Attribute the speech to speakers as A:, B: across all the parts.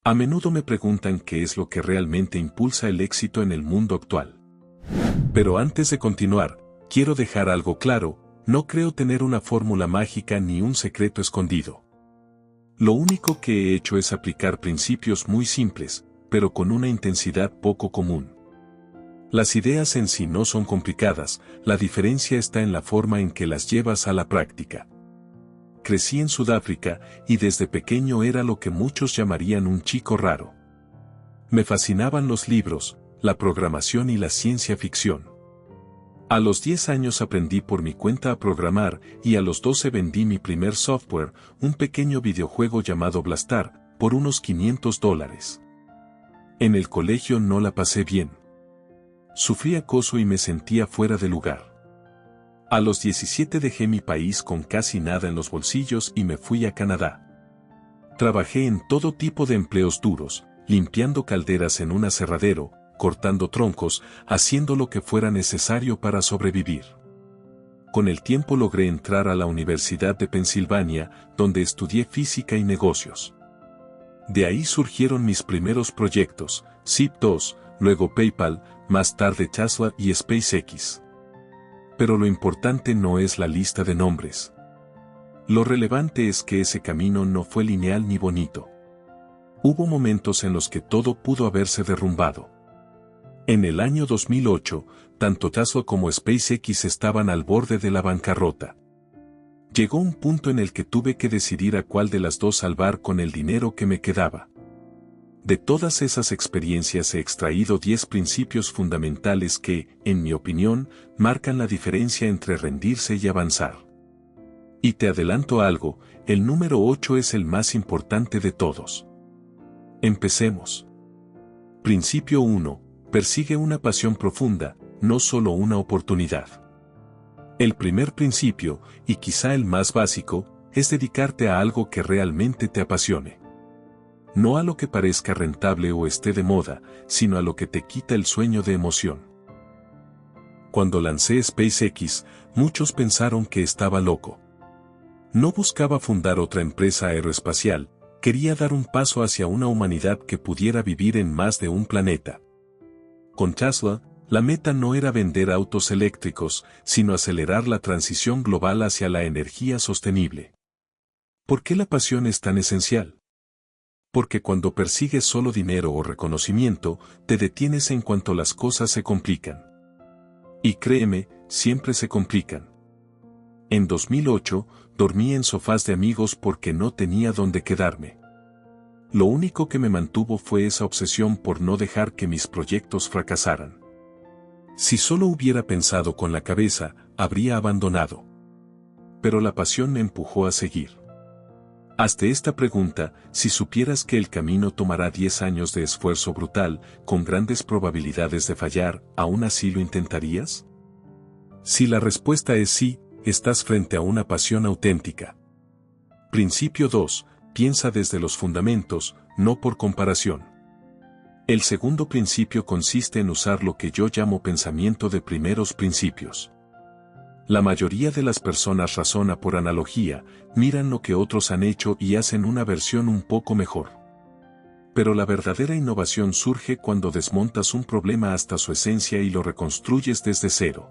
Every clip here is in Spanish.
A: A menudo me preguntan qué es lo que realmente impulsa el éxito en el mundo actual. Pero antes de continuar, quiero dejar algo claro, no creo tener una fórmula mágica ni un secreto escondido. Lo único que he hecho es aplicar principios muy simples, pero con una intensidad poco común. Las ideas en sí no son complicadas, la diferencia está en la forma en que las llevas a la práctica. Crecí en Sudáfrica y desde pequeño era lo que muchos llamarían un chico raro. Me fascinaban los libros, la programación y la ciencia ficción. A los 10 años aprendí por mi cuenta a programar y a los 12 vendí mi primer software, un pequeño videojuego llamado Blastar, por unos $500. En el colegio no la pasé bien. Sufrí acoso y me sentía fuera de lugar. A los 17 dejé mi país con casi nada en los bolsillos y me fui a Canadá. Trabajé en todo tipo de empleos duros, limpiando calderas en un aserradero, cortando troncos, haciendo lo que fuera necesario para sobrevivir. Con el tiempo logré entrar a la Universidad de Pensilvania, donde estudié física y negocios. De ahí surgieron mis primeros proyectos, Zip2, luego PayPal, más tarde Tesla y SpaceX. Pero lo importante no es la lista de nombres. Lo relevante es que ese camino no fue lineal ni bonito. Hubo momentos en los que todo pudo haberse derrumbado. En el año 2008, tanto Tesla como SpaceX estaban al borde de la bancarrota. Llegó un punto en el que tuve que decidir a cuál de las dos salvar con el dinero que me quedaba. De todas esas experiencias he extraído 10 principios fundamentales que, en mi opinión, marcan la diferencia entre rendirse y avanzar. Y te adelanto algo, el número 8 es el más importante de todos. Empecemos. Principio 1. Persigue una pasión profunda, no solo una oportunidad. El primer principio, y quizá el más básico, es dedicarte a algo que realmente te apasione. No a lo que parezca rentable o esté de moda, sino a lo que te quita el sueño de emoción. Cuando lancé SpaceX, muchos pensaron que estaba loco. No buscaba fundar otra empresa aeroespacial, quería dar un paso hacia una humanidad que pudiera vivir en más de un planeta. Con Tesla, la meta no era vender autos eléctricos, sino acelerar la transición global hacia la energía sostenible. ¿Por qué la pasión es tan esencial? Porque cuando persigues solo dinero o reconocimiento, te detienes en cuanto las cosas se complican. Y créeme, siempre se complican. En 2008, dormí en sofás de amigos porque no tenía dónde quedarme. Lo único que me mantuvo fue esa obsesión por no dejar que mis proyectos fracasaran. Si solo hubiera pensado con la cabeza, habría abandonado. Pero la pasión me empujó a seguir. Hazte esta pregunta: si supieras que el camino tomará 10 años de esfuerzo brutal, con grandes probabilidades de fallar, ¿aún así lo intentarías? Si la respuesta es sí, estás frente a una pasión auténtica. Principio 2. Piensa desde los fundamentos, no por comparación. El segundo principio consiste en usar lo que yo llamo pensamiento de primeros principios. La mayoría de las personas razona por analogía, miran lo que otros han hecho y hacen una versión un poco mejor. Pero la verdadera innovación surge cuando desmontas un problema hasta su esencia y lo reconstruyes desde cero.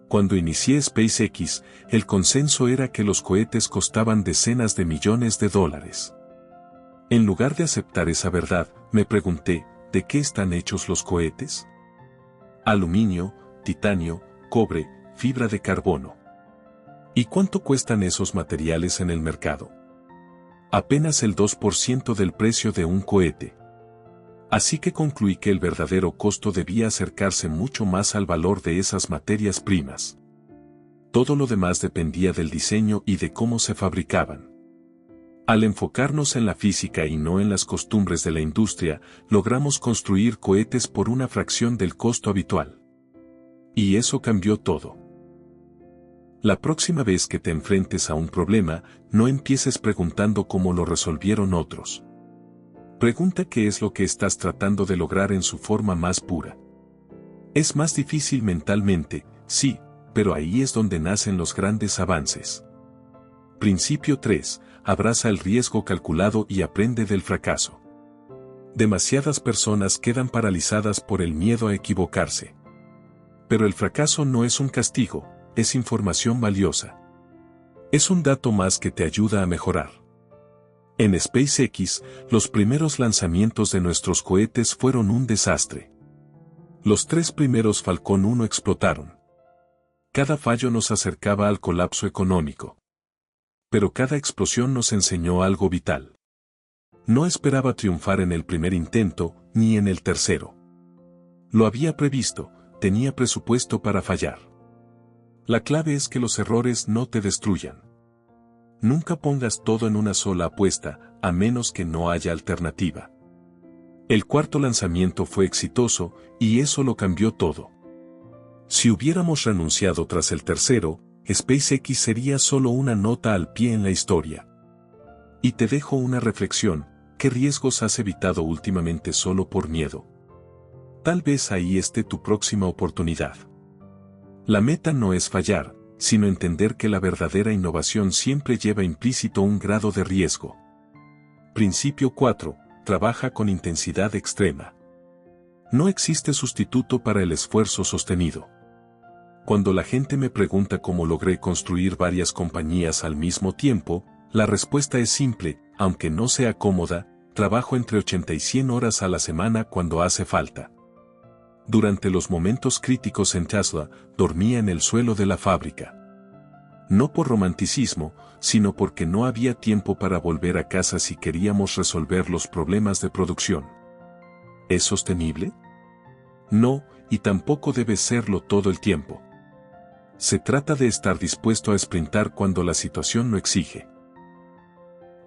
A: Cuando inicié SpaceX, el consenso era que los cohetes costaban decenas de millones de dólares. En lugar de aceptar esa verdad, me pregunté, ¿de qué están hechos los cohetes? Aluminio, titanio, cobre, fibra de carbono. ¿Y cuánto cuestan esos materiales en el mercado? Apenas el 2% del precio de un cohete. Así que concluí que el verdadero costo debía acercarse mucho más al valor de esas materias primas. Todo lo demás dependía del diseño y de cómo se fabricaban. Al enfocarnos en la física y no en las costumbres de la industria, logramos construir cohetes por una fracción del costo habitual. Y eso cambió todo. La próxima vez que te enfrentes a un problema, no empieces preguntando cómo lo resolvieron otros. Pregunta qué es lo que estás tratando de lograr en su forma más pura. Es más difícil mentalmente, sí, pero ahí es donde nacen los grandes avances. Principio 3. Abraza el riesgo calculado y aprende del fracaso. Demasiadas personas quedan paralizadas por el miedo a equivocarse. Pero el fracaso no es un castigo, es información valiosa. Es un dato más que te ayuda a mejorar. En SpaceX, los primeros lanzamientos de nuestros cohetes fueron un desastre. Los 3 primeros Falcon 1 explotaron. Cada fallo nos acercaba al colapso económico. Pero cada explosión nos enseñó algo vital. No esperaba triunfar en el primer intento, ni en el tercero. Lo había previsto, tenía presupuesto para fallar. La clave es que los errores no te destruyan. Nunca pongas todo en una sola apuesta, a menos que no haya alternativa. El cuarto lanzamiento fue exitoso, y eso lo cambió todo. Si hubiéramos renunciado tras el tercero, SpaceX sería solo una nota al pie en la historia. Y te dejo una reflexión: ¿qué riesgos has evitado últimamente solo por miedo? Tal vez ahí esté tu próxima oportunidad. La meta no es fallar, sino entender que la verdadera innovación siempre lleva implícito un grado de riesgo. Principio 4. Trabaja con intensidad extrema. No existe sustituto para el esfuerzo sostenido. Cuando la gente me pregunta cómo logré construir varias compañías al mismo tiempo, la respuesta es simple: aunque no sea cómoda, trabajo entre 80 y 100 horas a la semana cuando hace falta. Durante los momentos críticos en Tesla, dormía en el suelo de la fábrica. No por romanticismo, sino porque no había tiempo para volver a casa si queríamos resolver los problemas de producción. ¿Es sostenible? No, y tampoco debe serlo todo el tiempo. Se trata de estar dispuesto a sprintar cuando la situación lo exige.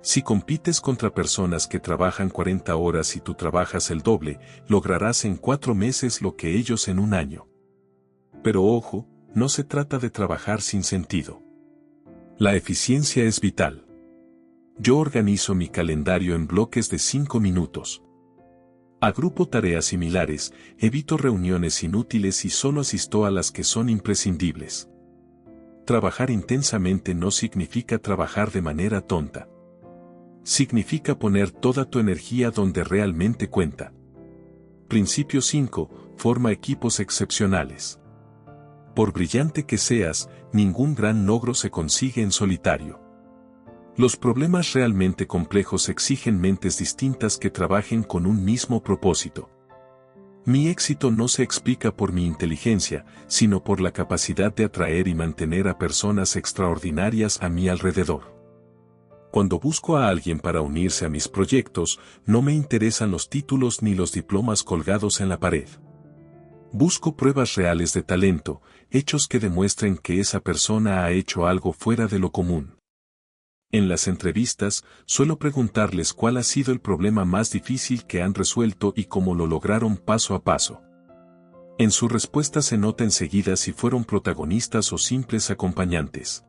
A: Si compites contra personas que trabajan 40 horas y tú trabajas el doble, lograrás en 4 meses lo que ellos en un año. Pero ojo, no se trata de trabajar sin sentido. La eficiencia es vital. Yo organizo mi calendario en bloques de 5 minutos. Agrupo tareas similares, evito reuniones inútiles y solo asisto a las que son imprescindibles. Trabajar intensamente no significa trabajar de manera tonta. Significa poner toda tu energía donde realmente cuenta. Principio 5. Forma equipos excepcionales. Por brillante que seas, ningún gran logro se consigue en solitario. Los problemas realmente complejos exigen mentes distintas que trabajen con un mismo propósito. Mi éxito no se explica por mi inteligencia, sino por la capacidad de atraer y mantener a personas extraordinarias a mi alrededor. Cuando busco a alguien para unirse a mis proyectos, no me interesan los títulos ni los diplomas colgados en la pared. Busco pruebas reales de talento, hechos que demuestren que esa persona ha hecho algo fuera de lo común. En las entrevistas, suelo preguntarles cuál ha sido el problema más difícil que han resuelto y cómo lo lograron paso a paso. En su respuesta se nota enseguida si fueron protagonistas o simples acompañantes.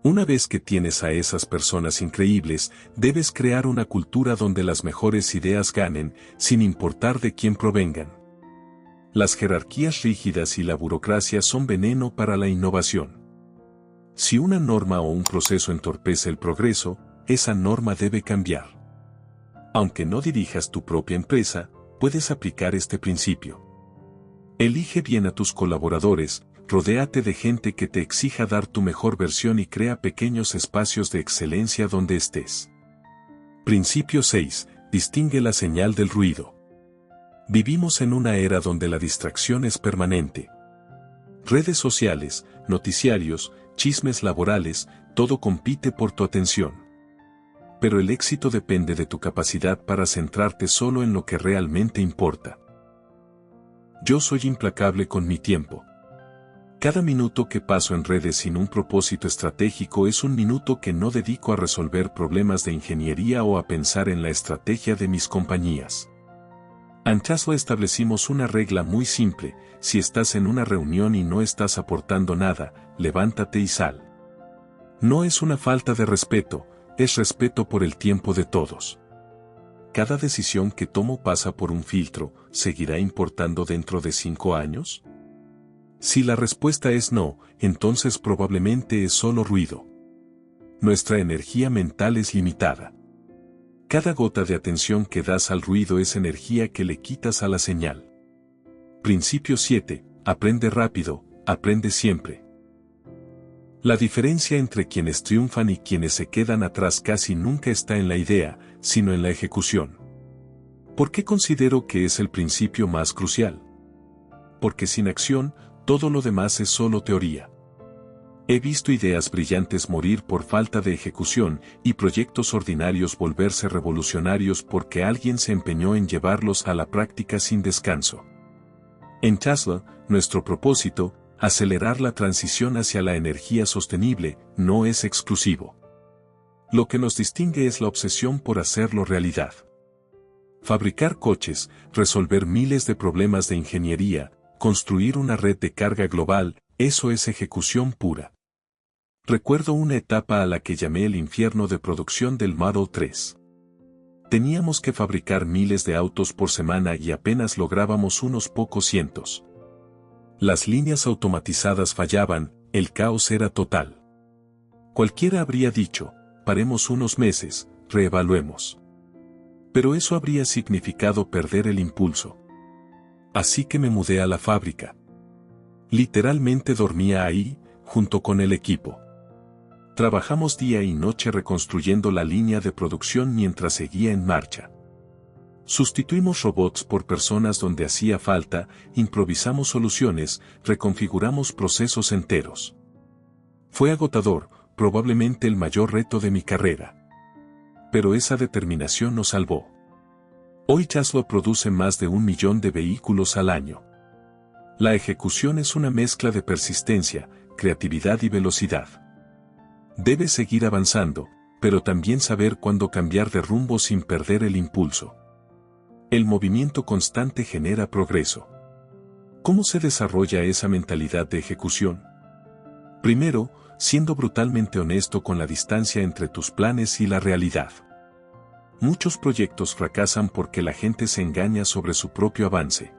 A: Una vez que tienes a esas personas increíbles, debes crear una cultura donde las mejores ideas ganen, sin importar de quién provengan. Las jerarquías rígidas y la burocracia son veneno para la innovación. Si una norma o un proceso entorpece el progreso, esa norma debe cambiar. Aunque no dirijas tu propia empresa, puedes aplicar este principio. Elige bien a tus colaboradores, rodéate de gente que te exija dar tu mejor versión y crea pequeños espacios de excelencia donde estés. Principio 6. Distingue la señal del ruido. Vivimos en una era donde la distracción es permanente. Redes sociales, noticiarios, chismes laborales, todo compite por tu atención. Pero el éxito depende de tu capacidad para centrarte solo en lo que realmente importa. Yo soy implacable con mi tiempo. Cada minuto que paso en redes sin un propósito estratégico es un minuto que no dedico a resolver problemas de ingeniería o a pensar en la estrategia de mis compañías. En Tesla establecimos una regla muy simple: si estás en una reunión y no estás aportando nada, levántate y sal. No es una falta de respeto, es respeto por el tiempo de todos. ¿Cada decisión que tomo pasa por un filtro, seguirá importando dentro de 5 años? Si la respuesta es no, entonces probablemente es solo ruido. Nuestra energía mental es limitada. Cada gota de atención que das al ruido es energía que le quitas a la señal. Principio 7. Aprende rápido, aprende siempre. La diferencia entre quienes triunfan y quienes se quedan atrás casi nunca está en la idea, sino en la ejecución. ¿Por qué considero que es el principio más crucial? Porque sin acción, todo lo demás es solo teoría. He visto ideas brillantes morir por falta de ejecución y proyectos ordinarios volverse revolucionarios porque alguien se empeñó en llevarlos a la práctica sin descanso. En Tesla, nuestro propósito, acelerar la transición hacia la energía sostenible, no es exclusivo. Lo que nos distingue es la obsesión por hacerlo realidad. Fabricar coches, resolver miles de problemas de ingeniería, construir una red de carga global, eso es ejecución pura. Recuerdo una etapa a la que llamé el infierno de producción del Model 3. Teníamos que fabricar miles de autos por semana y apenas lográbamos unos pocos cientos. Las líneas automatizadas fallaban, el caos era total. Cualquiera habría dicho, paremos unos meses, reevaluemos. Pero eso habría significado perder el impulso. Así que me mudé a la fábrica. Literalmente dormía ahí, junto con el equipo. Trabajamos día y noche reconstruyendo la línea de producción mientras seguía en marcha. Sustituimos robots por personas donde hacía falta, improvisamos soluciones, reconfiguramos procesos enteros. Fue agotador, probablemente el mayor reto de mi carrera. Pero esa determinación nos salvó. Hoy Tesla produce más de 1 millón de vehículos al año. La ejecución es una mezcla de persistencia, creatividad y velocidad. Debes seguir avanzando, pero también saber cuándo cambiar de rumbo sin perder el impulso. El movimiento constante genera progreso. ¿Cómo se desarrolla esa mentalidad de ejecución? Primero, siendo brutalmente honesto con la distancia entre tus planes y la realidad. Muchos proyectos fracasan porque la gente se engaña sobre su propio avance.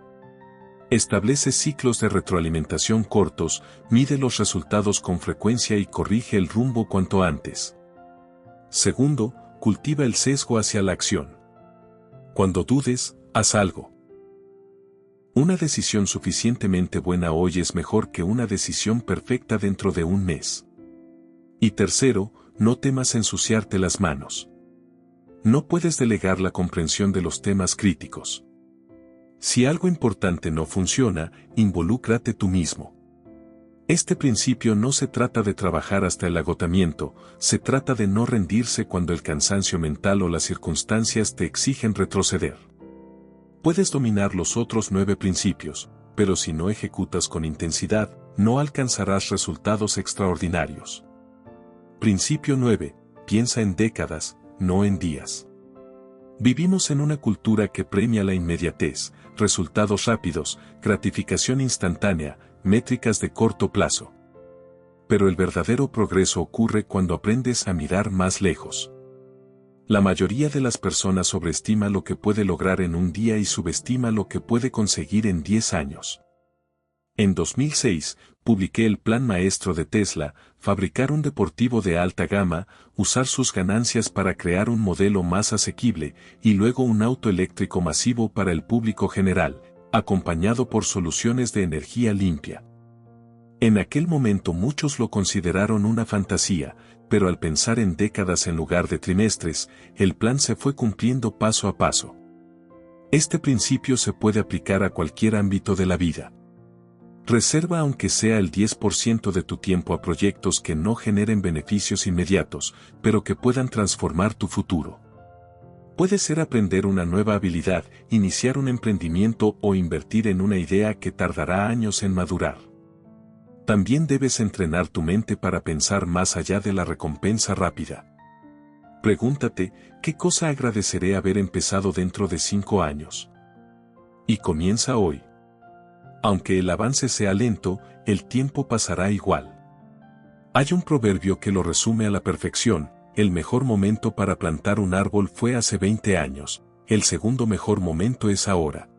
A: Establece ciclos de retroalimentación cortos, mide los resultados con frecuencia y corrige el rumbo cuanto antes. Segundo, cultiva el sesgo hacia la acción. Cuando dudes, haz algo. Una decisión suficientemente buena hoy es mejor que una decisión perfecta dentro de un mes. Y tercero, no temas ensuciarte las manos. No puedes delegar la comprensión de los temas críticos. Si algo importante no funciona, involúcrate tú mismo. Este principio no se trata de trabajar hasta el agotamiento, se trata de no rendirse cuando el cansancio mental o las circunstancias te exigen retroceder. Puedes dominar los otros 9 principios, pero si no ejecutas con intensidad, no alcanzarás resultados extraordinarios. Principio 9. Piensa en décadas, no en días. Vivimos en una cultura que premia la inmediatez, resultados rápidos, gratificación instantánea, métricas de corto plazo. Pero el verdadero progreso ocurre cuando aprendes a mirar más lejos. La mayoría de las personas sobreestima lo que puede lograr en un día y subestima lo que puede conseguir en 10 años. En 2006, publiqué el plan maestro de Tesla, fabricar un deportivo de alta gama, usar sus ganancias para crear un modelo más asequible, y luego un auto eléctrico masivo para el público general, acompañado por soluciones de energía limpia. En aquel momento muchos lo consideraron una fantasía, pero al pensar en décadas en lugar de trimestres, el plan se fue cumpliendo paso a paso. Este principio se puede aplicar a cualquier ámbito de la vida. Reserva aunque sea el 10% de tu tiempo a proyectos que no generen beneficios inmediatos, pero que puedan transformar tu futuro. Puede ser aprender una nueva habilidad, iniciar un emprendimiento o invertir en una idea que tardará años en madurar. También debes entrenar tu mente para pensar más allá de la recompensa rápida. Pregúntate, ¿qué cosa agradeceré haber empezado dentro de 5 años? Y comienza hoy. Aunque el avance sea lento, el tiempo pasará igual. Hay un proverbio que lo resume a la perfección: el mejor momento para plantar un árbol fue hace 20 años, el segundo mejor momento es ahora.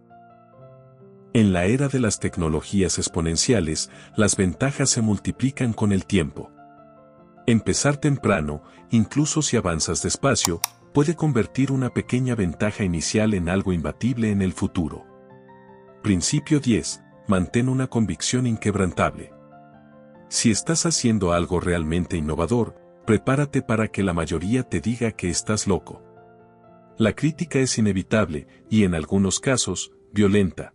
A: En la era de las tecnologías exponenciales, las ventajas se multiplican con el tiempo. Empezar temprano, incluso si avanzas despacio, puede convertir una pequeña ventaja inicial en algo imbatible en el futuro. Principio 10. Mantén una convicción inquebrantable. Si estás haciendo algo realmente innovador, prepárate para que la mayoría te diga que estás loco. La crítica es inevitable y en algunos casos, violenta.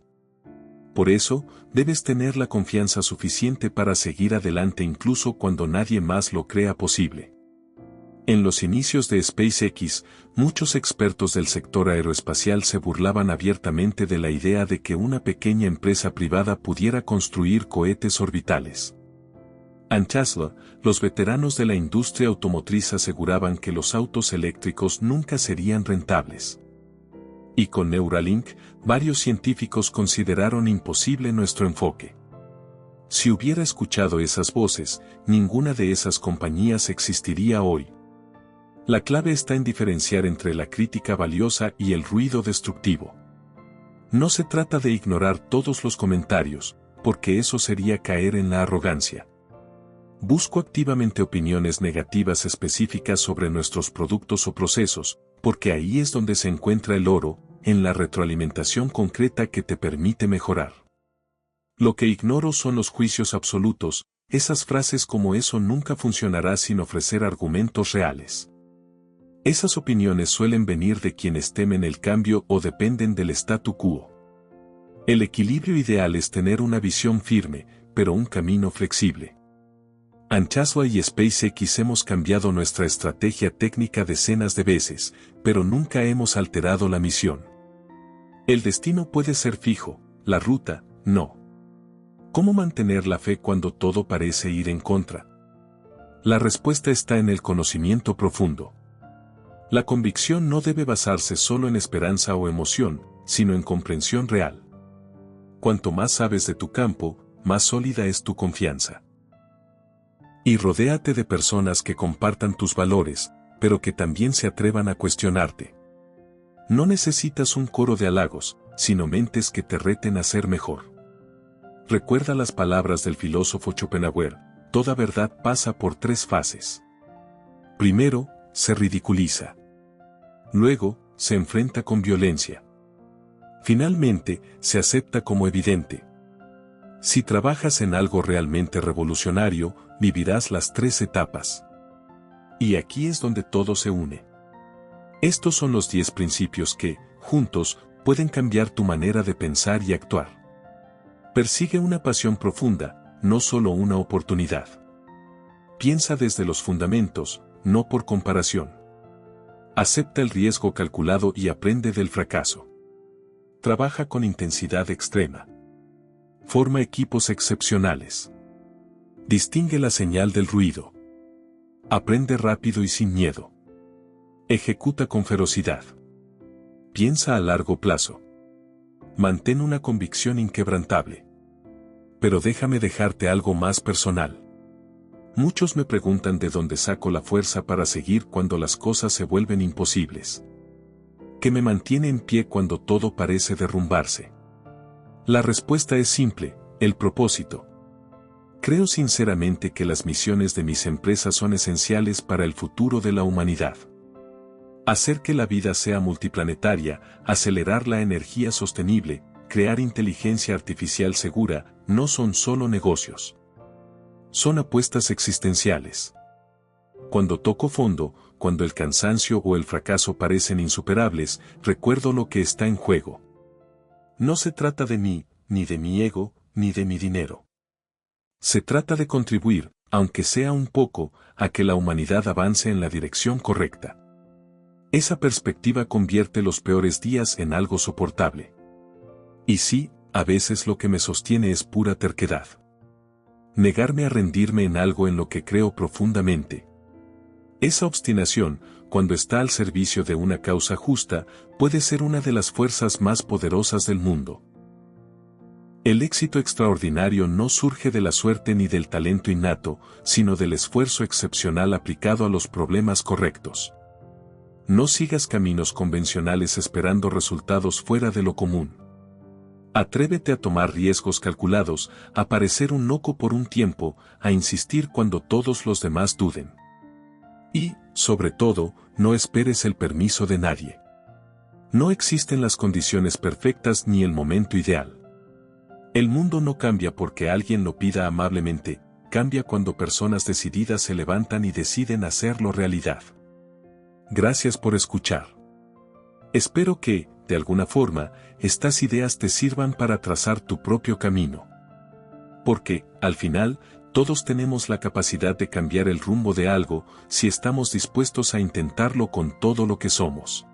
A: Por eso, debes tener la confianza suficiente para seguir adelante incluso cuando nadie más lo crea posible. En los inicios de SpaceX, muchos expertos del sector aeroespacial se burlaban abiertamente de la idea de que una pequeña empresa privada pudiera construir cohetes orbitales. En Tesla, los veteranos de la industria automotriz aseguraban que los autos eléctricos nunca serían rentables. Y con Neuralink, varios científicos consideraron imposible nuestro enfoque. Si hubiera escuchado esas voces, ninguna de esas compañías existiría hoy. La clave está en diferenciar entre la crítica valiosa y el ruido destructivo. No se trata de ignorar todos los comentarios, porque eso sería caer en la arrogancia. Busco activamente opiniones negativas específicas sobre nuestros productos o procesos, porque ahí es donde se encuentra el oro, en la retroalimentación concreta que te permite mejorar. Lo que ignoro son los juicios absolutos, esas frases como eso nunca funcionará sin ofrecer argumentos reales. Esas opiniones suelen venir de quienes temen el cambio o dependen del statu quo. El equilibrio ideal es tener una visión firme, pero un camino flexible. En Tesla y SpaceX hemos cambiado nuestra estrategia técnica decenas de veces, pero nunca hemos alterado la misión. El destino puede ser fijo, la ruta, no. ¿Cómo mantener la fe cuando todo parece ir en contra? La respuesta está en el conocimiento profundo. La convicción no debe basarse solo en esperanza o emoción, sino en comprensión real. Cuanto más sabes de tu campo, más sólida es tu confianza. Y rodéate de personas que compartan tus valores, pero que también se atrevan a cuestionarte. No necesitas un coro de halagos, sino mentes que te reten a ser mejor. Recuerda las palabras del filósofo Schopenhauer: toda verdad pasa por 3 fases. Primero, se ridiculiza. Luego, se enfrenta con violencia. Finalmente, se acepta como evidente. Si trabajas en algo realmente revolucionario, vivirás las 3 etapas. Y aquí es donde todo se une. Estos son los 10 principios que, juntos, pueden cambiar tu manera de pensar y actuar. Persigue una pasión profunda, no solo una oportunidad. Piensa desde los fundamentos, no por comparación. Acepta el riesgo calculado y aprende del fracaso. Trabaja con intensidad extrema. Forma equipos excepcionales. Distingue la señal del ruido. Aprende rápido y sin miedo. Ejecuta con ferocidad. Piensa a largo plazo. Mantén una convicción inquebrantable. Pero déjame dejarte algo más personal. Muchos me preguntan de dónde saco la fuerza para seguir cuando las cosas se vuelven imposibles. ¿Qué me mantiene en pie cuando todo parece derrumbarse? La respuesta es simple: el propósito. Creo sinceramente que las misiones de mis empresas son esenciales para el futuro de la humanidad. Hacer que la vida sea multiplanetaria, acelerar la energía sostenible, crear inteligencia artificial segura, no son solo negocios. Son apuestas existenciales. Cuando toco fondo, cuando el cansancio o el fracaso parecen insuperables, recuerdo lo que está en juego. No se trata de mí, ni de mi ego, ni de mi dinero. Se trata de contribuir, aunque sea un poco, a que la humanidad avance en la dirección correcta. Esa perspectiva convierte los peores días en algo soportable. Y sí, a veces lo que me sostiene es pura terquedad. Negarme a rendirme en algo en lo que creo profundamente. Esa obstinación, cuando está al servicio de una causa justa, puede ser una de las fuerzas más poderosas del mundo. El éxito extraordinario no surge de la suerte ni del talento innato, sino del esfuerzo excepcional aplicado a los problemas correctos. No sigas caminos convencionales esperando resultados fuera de lo común. Atrévete a tomar riesgos calculados, a parecer un loco por un tiempo, a insistir cuando todos los demás duden. Y, sobre todo, no esperes el permiso de nadie. No existen las condiciones perfectas ni el momento ideal. El mundo no cambia porque alguien lo pida amablemente, cambia cuando personas decididas se levantan y deciden hacerlo realidad. Gracias por escuchar. Espero que, de alguna forma, estas ideas te sirvan para trazar tu propio camino. Porque, al final, todos tenemos la capacidad de cambiar el rumbo de algo si estamos dispuestos a intentarlo con todo lo que somos.